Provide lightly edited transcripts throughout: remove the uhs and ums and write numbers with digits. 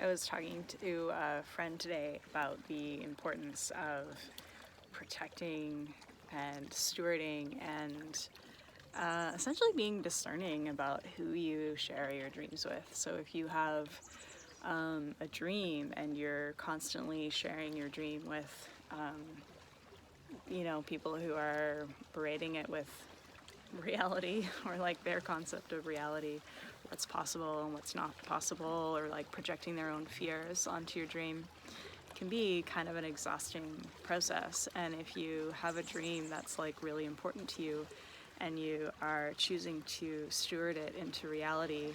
I was talking to a friend today about the importance of protecting and stewarding and essentially being discerning about who you share your dreams with. So if you have a dream and you're constantly sharing your dream with, people who are berating it with reality or like their concept of reality, what's possible and what's not possible, or like projecting their own fears onto your dream, can be kind of an exhausting process. And if you have a dream that's like really important to you and you are choosing to steward it into reality,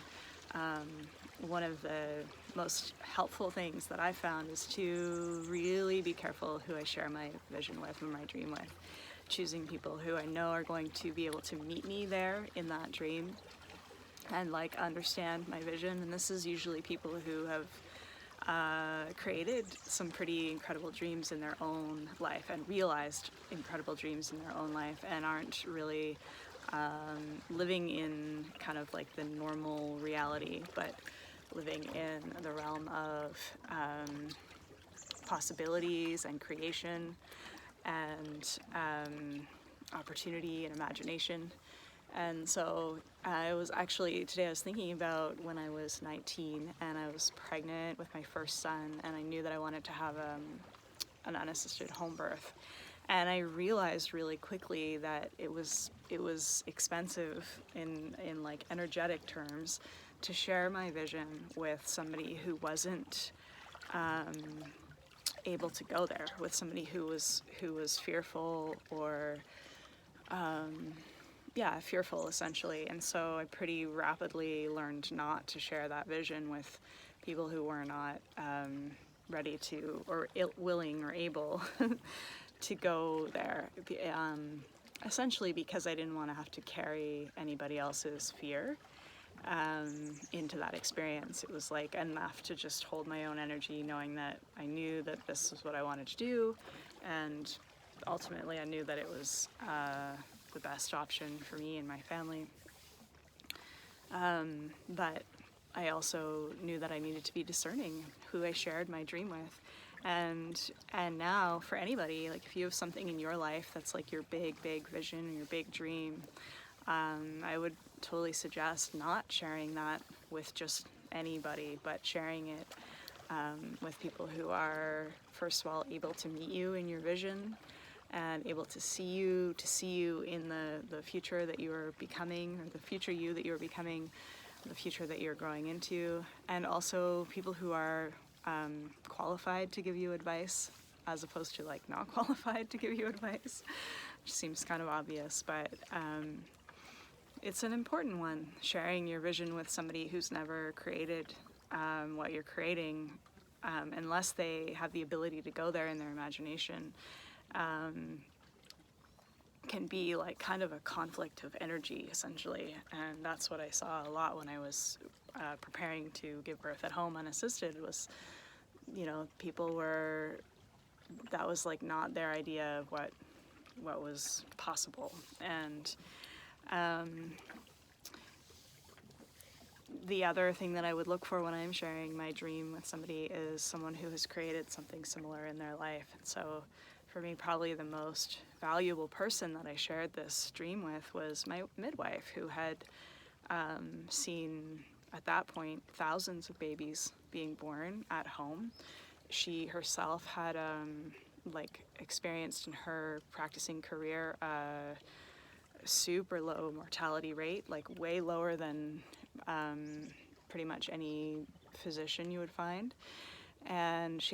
one of the most helpful things that I found is to really be careful who I share my vision with and my dream with. Choosing people who I know are going to be able to meet me there in that dream and like understand my vision. And this is usually people who have created some pretty incredible dreams in their own life and realized incredible dreams in their own life and aren't really living in kind of like the normal reality, but living in the realm of possibilities and creation and opportunity and imagination. And so I was thinking about when I was 19 and I was pregnant with my first son, and I knew that I wanted to have an unassisted home birth. And I realized really quickly that it was expensive in like energetic terms to share my vision with somebody who wasn't able to go there, with somebody who was fearful or fearful essentially. And so I pretty rapidly learned not to share that vision with people who were not ready to or willing or able to go there, essentially because I didn't want to have to carry anybody else's fear into that experience. It was like enough to just hold my own energy, knowing that I knew that this was what I wanted to do, and ultimately I knew that it was the best option for me and my family. But I also knew that I needed to be discerning who I shared my dream with. And now for anybody, like if you have something in your life that's like your big vision or your big dream, I would totally suggest not sharing that with just anybody, but sharing it with people who are, first of all, able to meet you in your vision and able to see you in the future that you are becoming, or the future you that you're becoming, the future that you're growing into, and also people who are qualified to give you advice as opposed to like not qualified to give you advice, which seems kind of obvious, but it's an important one, sharing your vision with somebody who's never created what you're creating, unless they have the ability to go there in their imagination. Can be like kind of a conflict of energy essentially, and that's what I saw a lot when I was preparing to give birth at home unassisted. Was, people were, that was like not their idea of what was possible. And the other thing that I would look for when I'm sharing my dream with somebody is someone who has created something similar in their life. And so for me, probably the most valuable person that I shared this dream with was my midwife, who had seen at that point thousands of babies being born at home. She herself had experienced in her practicing career super low mortality rate, like way lower than pretty much any physician you would find. And she